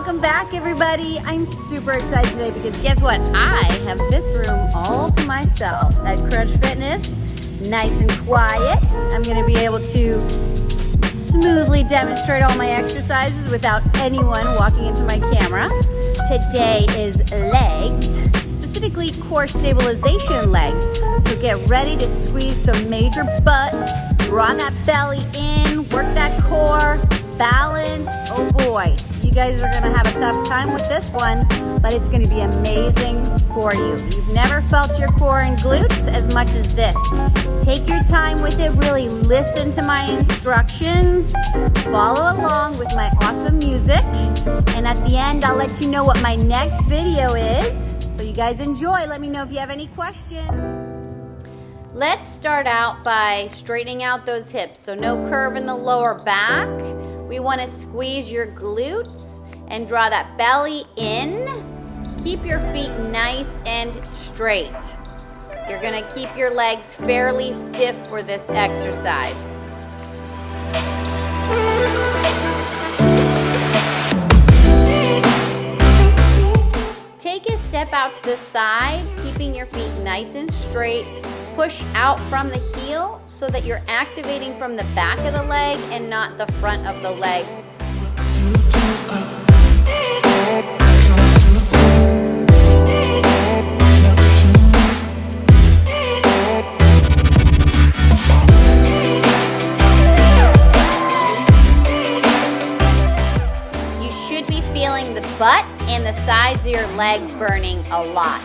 welcome back everybody. I'm super excited today because guess what? I have this room all to myself at Crunch Fitness, nice and quiet. I'm gonna be able to smoothly demonstrate all my exercises without anyone walking into my camera. Today is legs, specifically core stabilization legs. So get ready to squeeze some major butt, draw that belly in, work that core, balance. Oh boy, you guys are gonna have a tough time with this one, but it's gonna be amazing for you. You've never felt your core and glutes as much as this. Take your time with it, really listen to my instructions, follow along with my awesome music, and at the end I'll let you know what my next video is. So you guys enjoy, let me know if you have any questions. Let's start out by straightening out those hips. So no curve in the lower back. We want to squeeze your glutes and draw that belly in. Keep your feet nice and straight. You're going to keep your legs fairly stiff for this exercise. Take a step out to the side, keeping your feet nice and straight. Push out from the heel so that you're activating from the back of the leg and not the front of the leg. You should be feeling the butt and the sides of your legs burning a lot.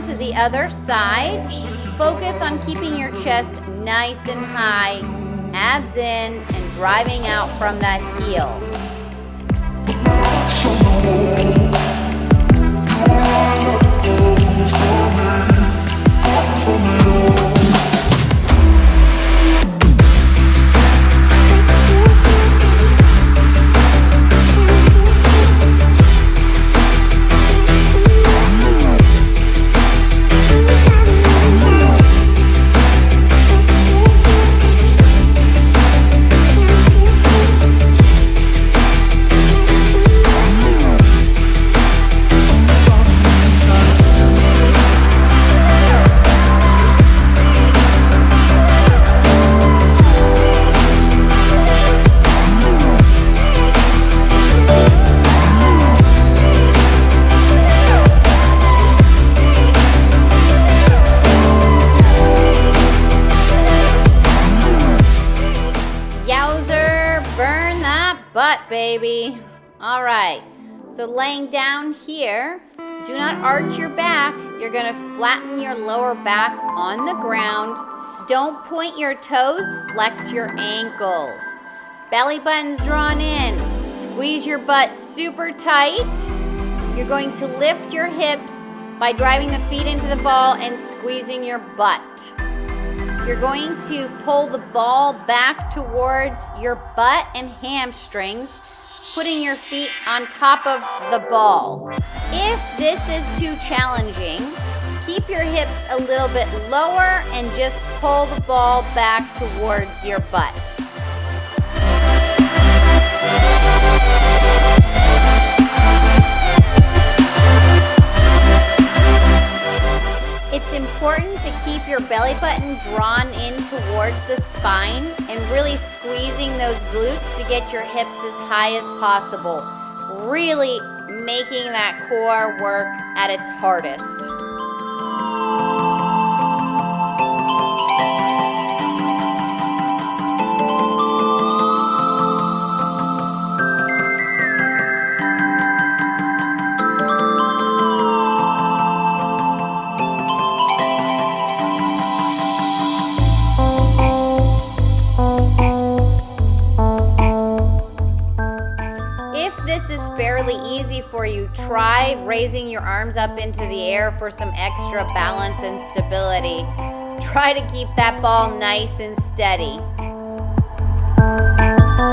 To the other side, focus on keeping your chest nice and high, abs in, and driving out from that heel. Butt, baby. All right, so laying down here, do not arch your back. You're gonna flatten your lower back on the ground. Don't point your toes, flex your ankles. Belly button's drawn in. Squeeze your butt super tight. You're going to lift your hips by driving the feet into the ball and squeezing your butt. You're going to pull the ball back towards your butt and hamstrings, putting your feet on top of the ball. If this is too challenging, keep your hips a little bit lower and just pull the ball back towards your butt. It's important to keep your belly button drawn in towards the spine and really squeezing those glutes to get your hips as high as possible. Really making that core work at its hardest. Fairly easy for you. Try raising your arms up into the air for some extra balance and stability. Try to keep that ball nice and steady. You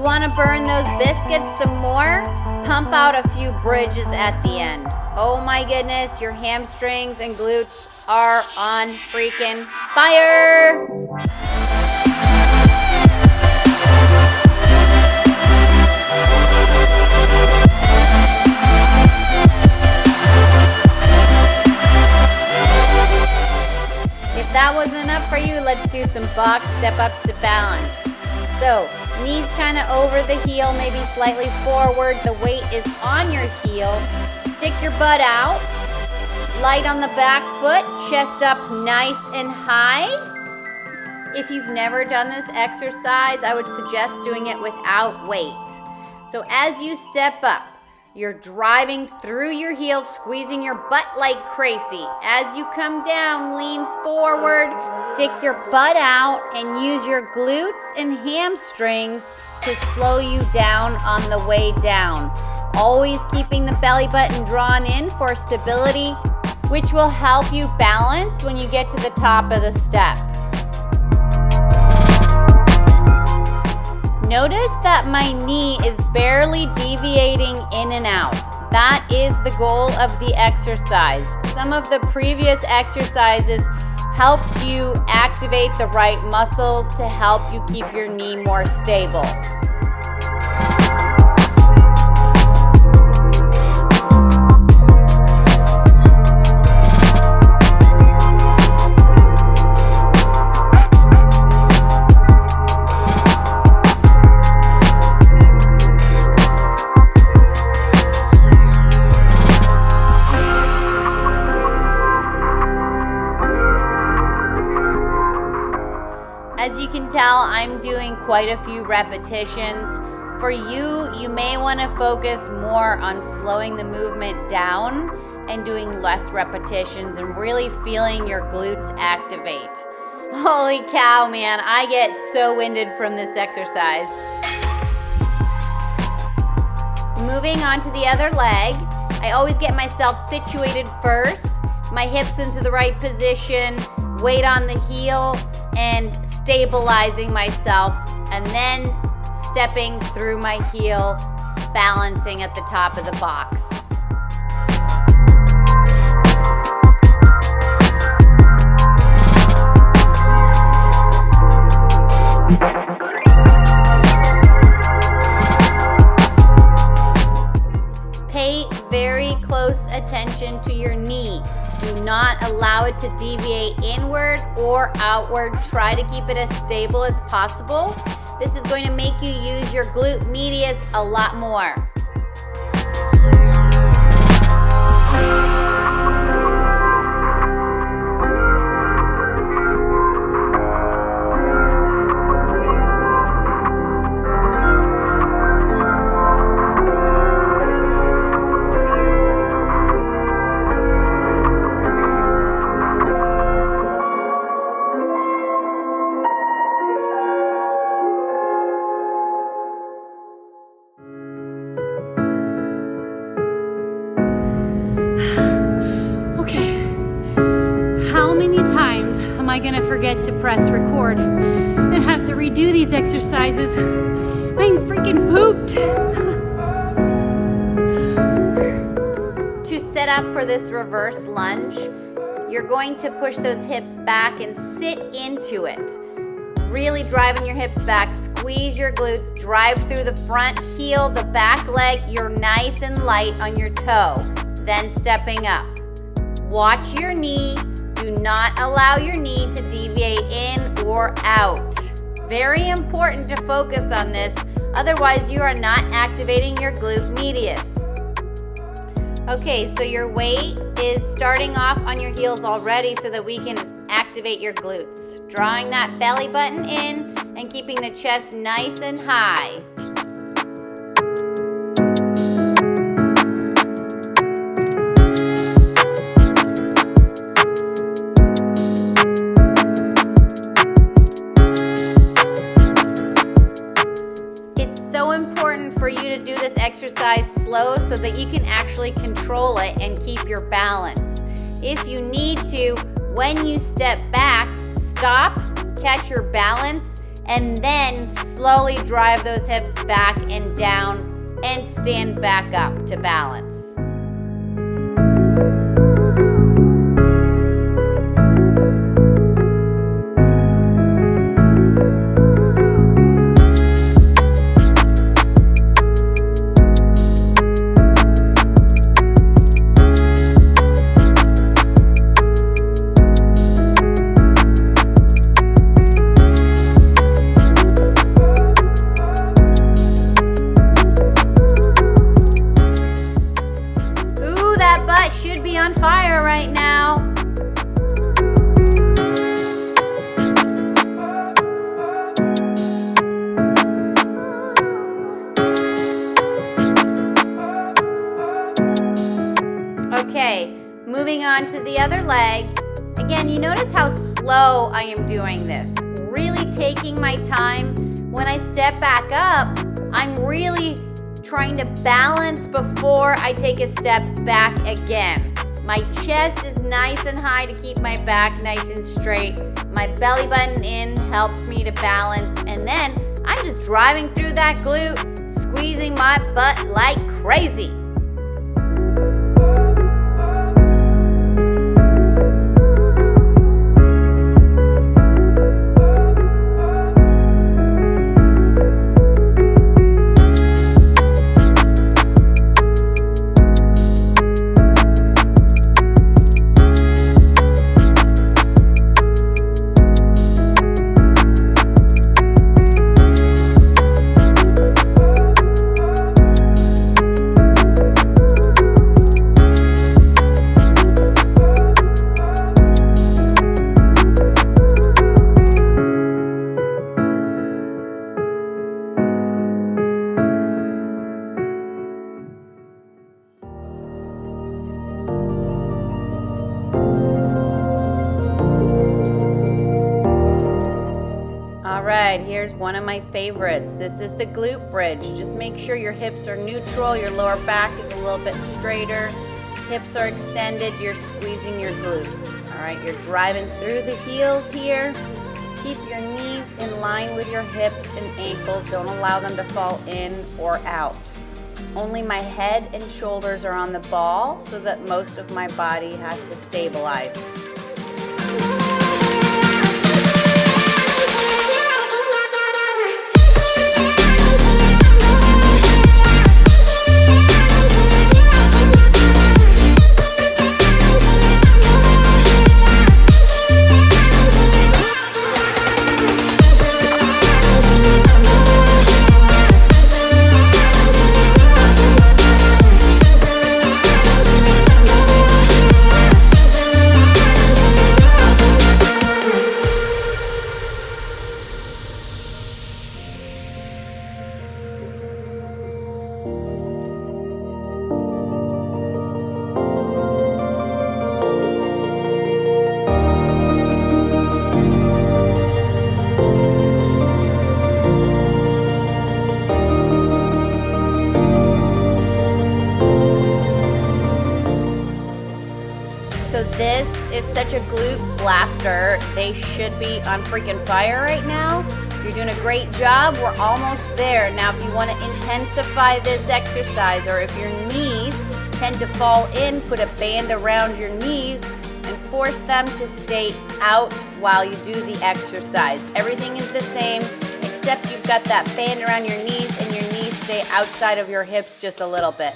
want to burn those biscuits some more? Pump out a few bridges at the end. Oh my goodness, your hamstrings and glutes are on freaking fire! If that wasn't enough for you, let's do some box step-ups to balance. So, knees kind of over the heel, maybe slightly forward. The weight is on your heel. Stick your butt out. Light on the back foot, chest up nice and high. If you've never done this exercise, I would suggest doing it without weight. So as you step up, you're driving through your heels, squeezing your butt like crazy. As you come down, lean forward, stick your butt out, and use your glutes and hamstrings to slow you down on the way down. Always keeping the belly button drawn in for stability, which will help you balance when you get to the top of the step. Notice that my knee is barely deviating in and out. That is the goal of the exercise. Some of the previous exercises helped you activate the right muscles to help you keep your knee more stable. As you can tell, I'm doing quite a few repetitions. For you, you may want to focus more on slowing the movement down and doing less repetitions and really feeling your glutes activate. Holy cow, man, I get so winded from this exercise. Moving on to the other leg, I always get myself situated first, my hips into the right position, weight on the heel, and stabilizing myself, and then stepping through my heel, balancing at the top of the box. Pay very close attention to your knee. Do not allow it to deviate inward or outward. Try to keep it as stable as possible. This is going to make you use your glute medius a lot more. Am I gonna forget to press record and have to redo these exercises? I'm freaking pooped. To set up for this reverse lunge, you're going to push those hips back and sit into it. Really driving your hips back, squeeze your glutes, drive through the front heel, the back leg, you're nice and light on your toe. Then stepping up. Watch your knee. Do not allow your knee to deviate in or out. Very important to focus on this, otherwise you are not activating your glute medius. Okay, so your weight is starting off on your heels already so that we can activate your glutes. Drawing that belly button in and keeping the chest nice and high. For you to do this exercise slow so that you can actually control it and keep your balance. If you need to, when you step back, stop, catch your balance, and then slowly drive those hips back and down and stand back up to balance. Should be on fire right now. Okay, moving on to the other leg. Again, you notice how slow I am doing this. Really taking my time. When I step back up, I'm really trying to balance before I take a step back again. My chest is nice and high to keep my back nice and straight. My belly button in helps me to balance. And then I'm just driving through that glute, squeezing my butt like crazy. Alright, here's one of my favorites. This is the glute bridge. Just make sure your hips are neutral, your lower back is a little bit straighter, hips are extended, you're squeezing your glutes. Alright, you're driving through the heels here. Keep your knees in line with your hips and ankles. Don't allow them to fall in or out. Only my head and shoulders are on the ball so that most of my body has to stabilize. So this is such a glute blaster. They should be on freaking fire right now. You're doing a great job. We're almost there. Now, if you want to intensify this exercise, or if your knees tend to fall in, put a band around your knees and force them to stay out while you do the exercise. Everything is the same, except you've got that band around your knees and your knees stay outside of your hips just a little bit.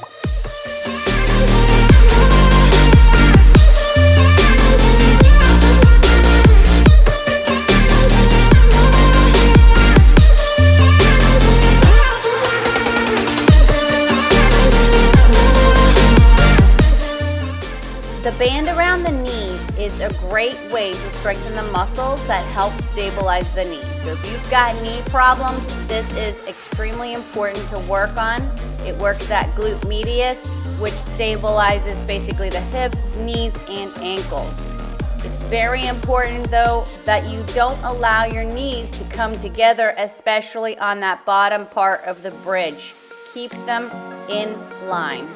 The band around the knee is a great way to strengthen the muscles that help stabilize the knee. So if you've got knee problems, this is extremely important to work on. It works that glute medius, which stabilizes basically the hips, knees, and ankles. It's very important though that you don't allow your knees to come together, especially on that bottom part of the bridge. Keep them in line.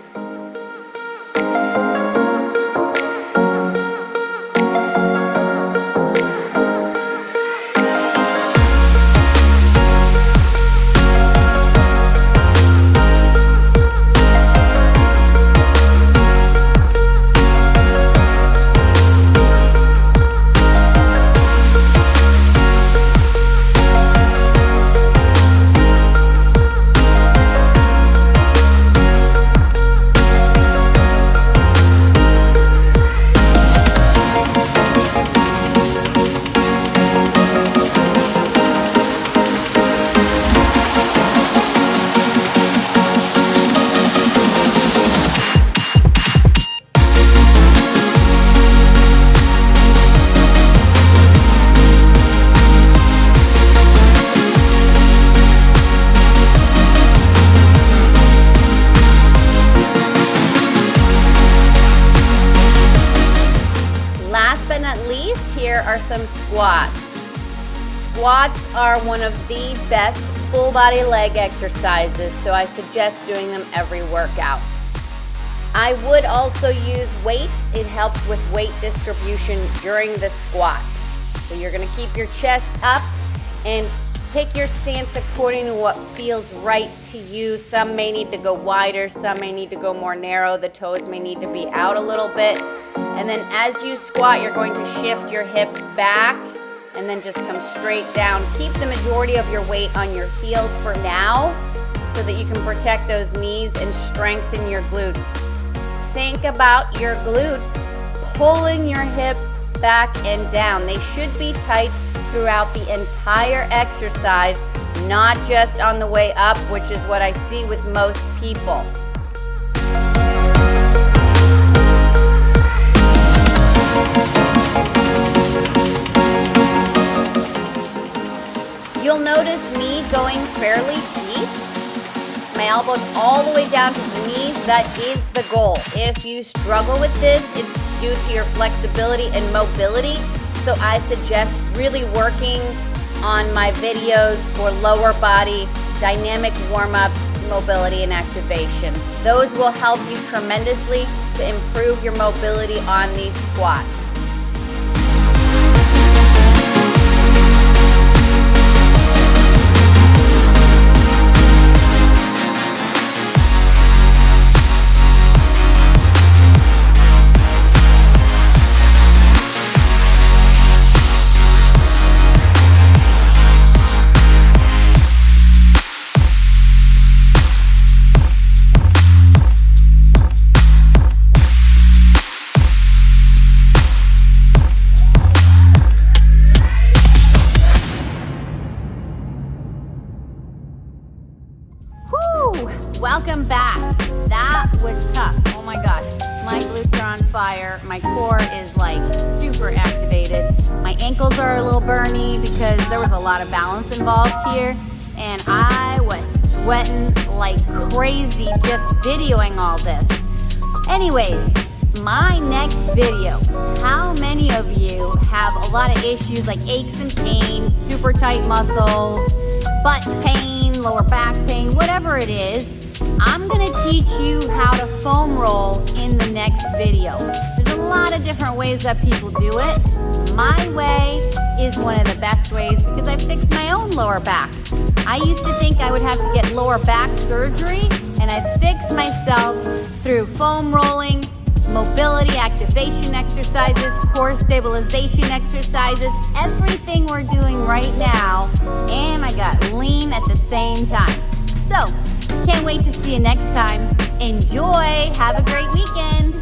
some squats. Squats are one of the best full body leg exercises, so I suggest doing them every workout. I would also use weights. It helps with weight distribution during the squat. So you're gonna keep your chest up and pick your stance according to what feels right to you. Some may need to go wider, some may need to go more narrow. The toes may need to be out a little bit. And then as you squat, you're going to shift your hips back and then just come straight down. Keep the majority of your weight on your heels for now so that you can protect those knees and strengthen your glutes. Think about your glutes pulling your hips back and down. They should be tight throughout the entire exercise, not just on the way up, which is what I see with most people. You'll notice me going fairly deep. My elbows all the way down to the knees. That is the goal. If you struggle with this, it's due to your flexibility and mobility. So I suggest really working on my videos for lower body, dynamic warm-ups, mobility, and activation. Those will help you tremendously to improve your mobility on these squats. Welcome back. That was tough. Oh my gosh. My glutes are on fire. My core is like super activated. My ankles are a little burny because there was a lot of balance involved here. And I was sweating like crazy just videoing all this. Anyways, my next video. How many of you have a lot of issues like aches and pains, super tight muscles, butt pain, lower back pain, whatever it is? I'm gonna teach you how to foam roll in the next video. There's a lot of different ways that people do it. My way is one of the best ways because I fixed my own lower back. I used to think I would have to get lower back surgery, and I fixed myself through foam rolling, mobility activation exercises, core stabilization exercises, everything we're doing right now, and I got lean at the same time. So, can't wait to see you next time. Enjoy. Have a great weekend.